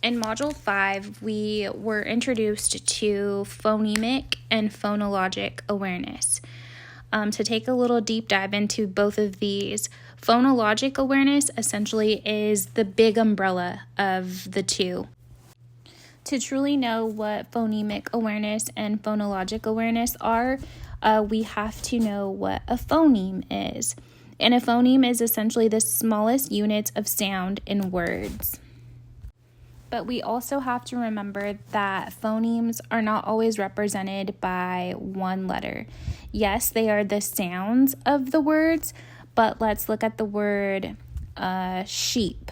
In Module 5, we were introduced to phonemic and phonologic awareness. To take a little deep dive into both of these, phonologic awareness essentially is the big umbrella of the two. To truly know what phonemic awareness and phonologic awareness are, we have to know what a phoneme is. And a phoneme is essentially the smallest units of sound in words. But we also have to remember that phonemes are not always represented by one letter. Yes, they are the sounds of the words, but let's look at the word sheep.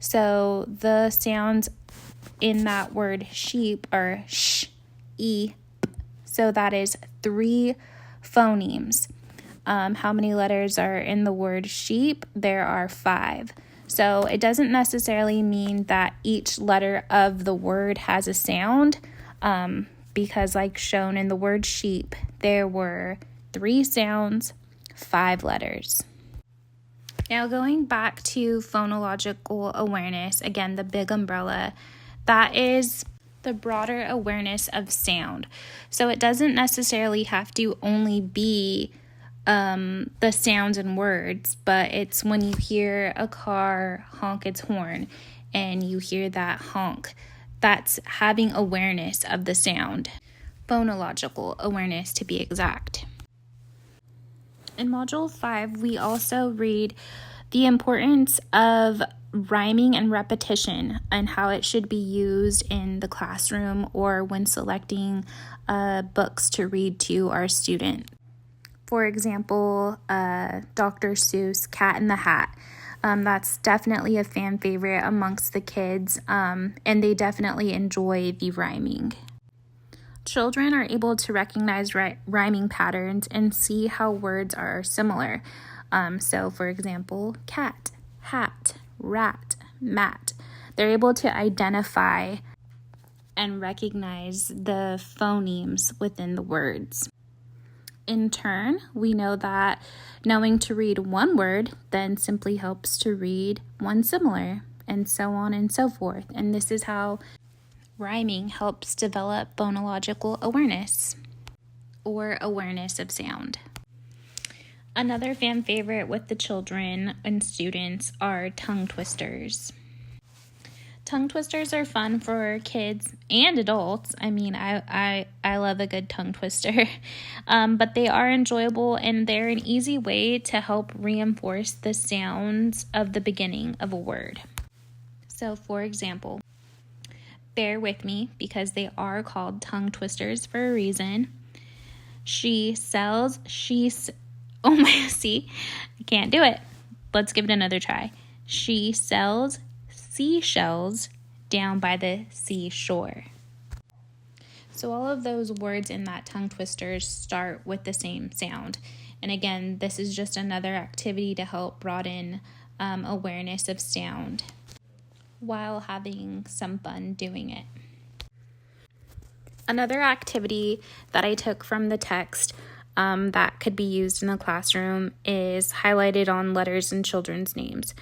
So the sounds in that word sheep are sh, e. So that is 3 phonemes. How many letters are in the word sheep? There are 5. So it doesn't necessarily mean that each letter of the word has a sound, because like shown in the word sheep, there were 3 sounds, 5 letters. Now going back to phonological awareness, again, the big umbrella, that is the broader awareness of sound. So it doesn't necessarily have to only be the sounds and words, but it's when you hear a car honk its horn and you hear that honk, that's having awareness of the sound. Phonological awareness, to be exact. In Module 5, we also read the importance of rhyming and repetition and how it should be used in the classroom or when selecting books to read to our student. For example, Dr. Seuss' Cat in the Hat. That's definitely a fan favorite amongst the kids, and they definitely enjoy the rhyming. Children are able to recognize rhyming patterns and see how words are similar. So, for example, cat, hat, rat, mat. They're able to identify and recognize the phonemes within the words. In turn, we know that knowing to read one word then simply helps to read one similar, and so on and so forth. And this is how rhyming helps develop phonological awareness, or awareness of sound. Another fan favorite with the children and students are tongue twisters. Tongue twisters are fun for kids and adults. I mean, I love a good tongue twister, but they are enjoyable and they're an easy way to help reinforce the sounds of the beginning of a word. So, for example, bear with me because they are called tongue twisters for a reason. See, I can't do it. Let's give it another try. She sells seashells down by the seashore. So all of those words in that tongue twister start with the same sound. And again, this is just another activity to help broaden awareness of sound while having some fun doing it. Another activity that I took from the text that could be used in the classroom is highlighted on letters and children's names.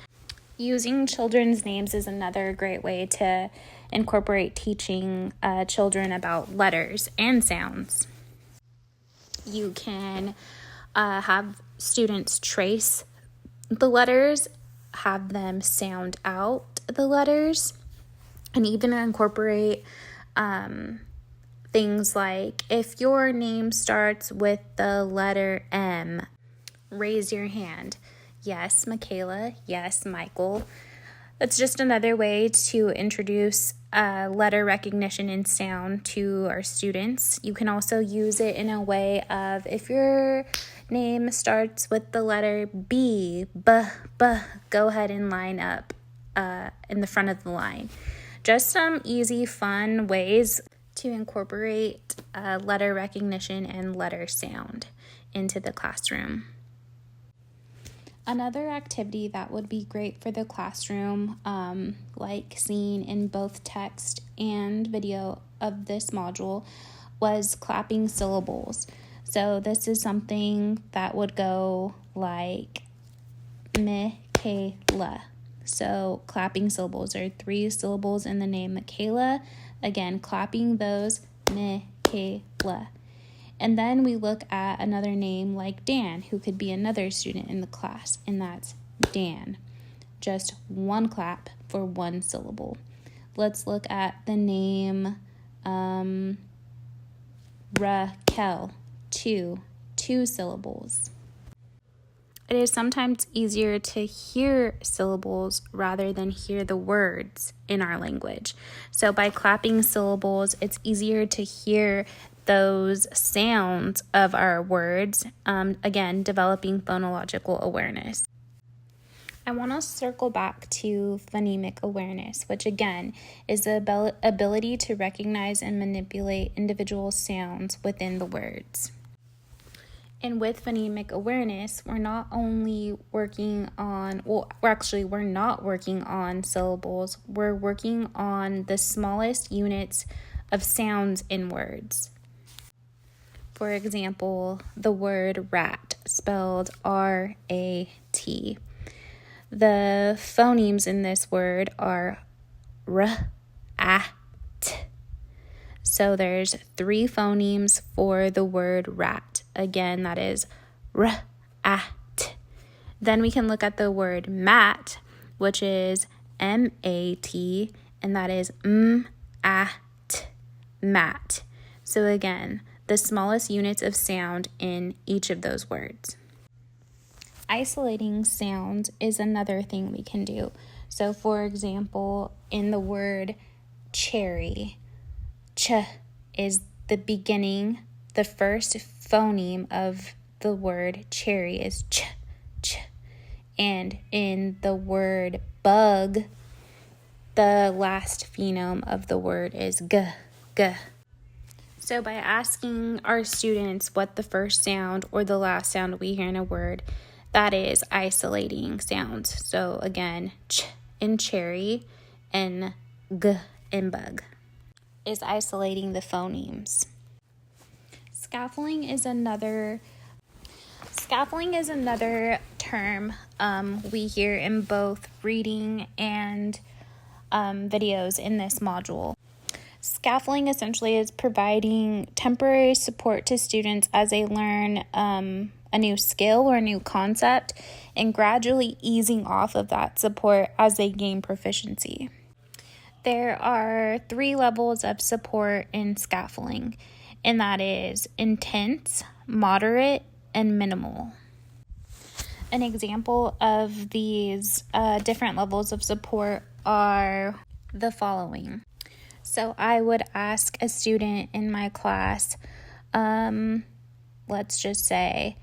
Using children's names is another great way to incorporate teaching children about letters and sounds. You can have students trace the letters, have them sound out the letters, and even incorporate things like, if your name starts with the letter M, raise your hand. Yes, Michaela. Yes, Michael. That's just another way to introduce letter recognition and sound to our students. You can also use it in a way of, if your name starts with the letter B, go ahead and line up in the front of the line. Just some easy, fun ways to incorporate letter recognition and letter sound into the classroom. Another activity that would be great for the classroom, like seen in both text and video of this module, was clapping syllables. So this is something that would go like Michaela. So clapping syllables are 3 syllables in the name Michaela. Again, clapping those, Michaela. And then we look at another name like Dan, who could be another student in the class, and that's Dan. Just 1 clap for 1 syllable. Let's look at the name Raquel, 2 syllables. It is sometimes easier to hear syllables rather than hear the words in our language. So by clapping syllables, it's easier to hear those sounds of our words, again, developing phonological awareness. I want to circle back to phonemic awareness, which again is the ability to recognize and manipulate individual sounds within the words. And with phonemic awareness, we're not working on syllables. We're working on the smallest units of sounds in words. For example, the word rat, spelled R-A-T. The phonemes in this word are r, a, t. So there's 3 phonemes for the word rat. Again, that is r, a, t. Then we can look at the word mat, which is M-A-T, and that is a, t, mat. So again, the smallest units of sound in each of those words. Isolating sounds is another thing we can do. So for example, in the word cherry, ch is the beginning, the first phoneme of the word cherry is ch, ch. And in the word bug, the last phoneme of the word is g, g. So by asking our students what the first sound or the last sound we hear in a word, that is isolating sounds. So again, ch in cherry and g in bug is isolating the phonemes. Scaffolding is another term we hear in both reading and videos in this module. Scaffolding essentially is providing temporary support to students as they learn a new skill or a new concept and gradually easing off of that support as they gain proficiency. There are 3 levels of support in scaffolding, and that is intense, moderate, and minimal. An example of these different levels of support are the following. So I would ask a student in my class, let's just say,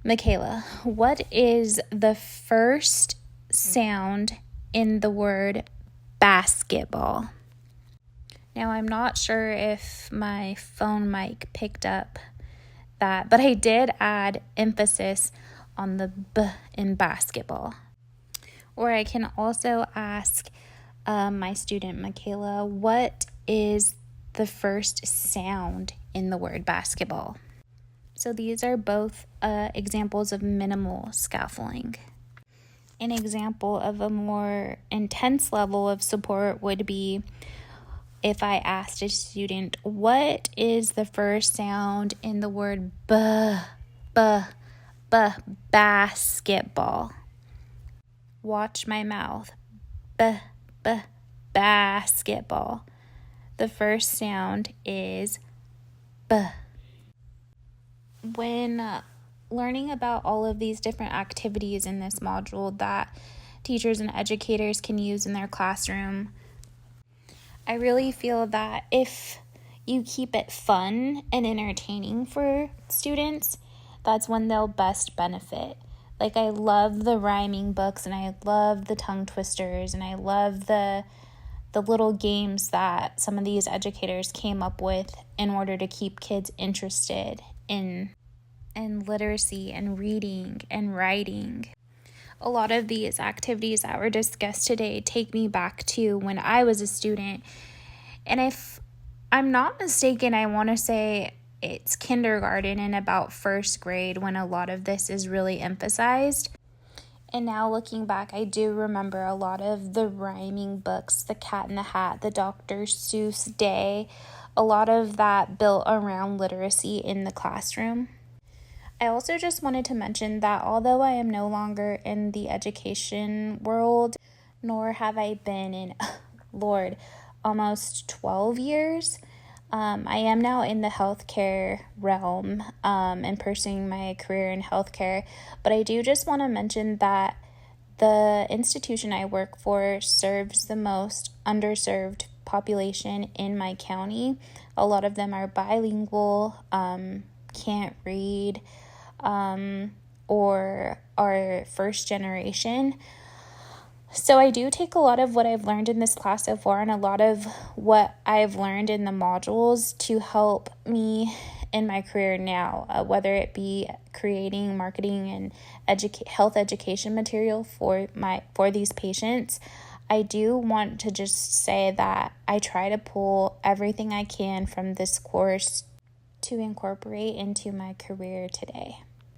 Michaela, what is the first sound in the word basketball? Now, I'm not sure if my phone mic picked up that, but I did add emphasis on the B in basketball. Or I can also ask my student, Michaela, what is the first sound in the word basketball? So these are both examples of minimal scaffolding. An example of a more intense level of support would be if I asked a student, what is the first sound in the word basketball? Watch my mouth. Basketball. The first sound is b. When learning about all of these different activities in this module that teachers and educators can use in their classroom, I really feel that if you keep it fun and entertaining for students, that's when they'll best benefit. Like, I love the rhyming books, and I love the tongue twisters, and I love the little games that some of these educators came up with in order to keep kids interested in literacy and reading and writing. A lot of these activities that were discussed today take me back to when I was a student. And if I'm not mistaken, I want to say it's kindergarten and about first grade when a lot of this is really emphasized. And now looking back, I do remember a lot of the rhyming books, The Cat in the Hat, the Dr. Seuss Day, a lot of that built around literacy in the classroom. I also just wanted to mention that although I am no longer in the education world, nor have I been in, Lord, almost 12 years, I am now in the healthcare realm and pursuing my career in healthcare. But I do just want to mention that the institution I work for serves the most underserved population in my county. A lot of them are bilingual, can't read, or are first generation. So I do take a lot of what I've learned in this class so far and a lot of what I've learned in the modules to help me in my career now, whether it be creating marketing and health education material for these patients. I do want to just say that I try to pull everything I can from this course to incorporate into my career today.